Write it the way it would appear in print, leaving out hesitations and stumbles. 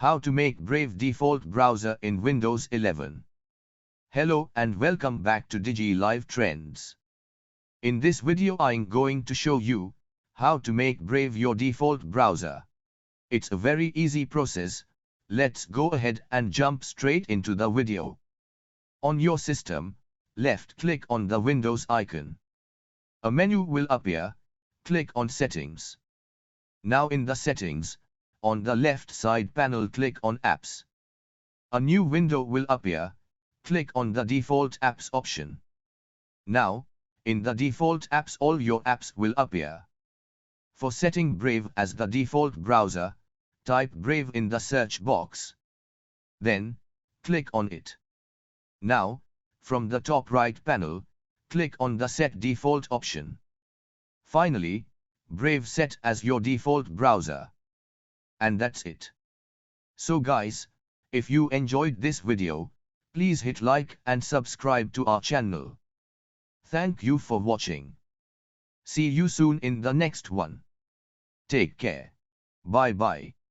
How to make Brave default browser in Windows 11. Hello and welcome back to DigiLive Trends. In this video I'm going to show you how to make Brave your default browser. It's a very easy process. Let's go ahead and jump straight into the video. On your system, left-click on the Windows icon. A menu will appear. Click on Settings. Now in the Settings, on the left side panel click on Apps. A new window will appear. Click on the Default Apps option. Now, in the Default Apps all your apps will appear. For setting Brave as the default browser, type Brave in the search box. Then, click on it. Now, from the top right panel, click on the Set Default option. Finally, Brave set as your default browser. And that's it. So guys, if you enjoyed this video, please hit like and subscribe to our channel. Thank you for watching. See you soon in the next one. Take care. Bye bye.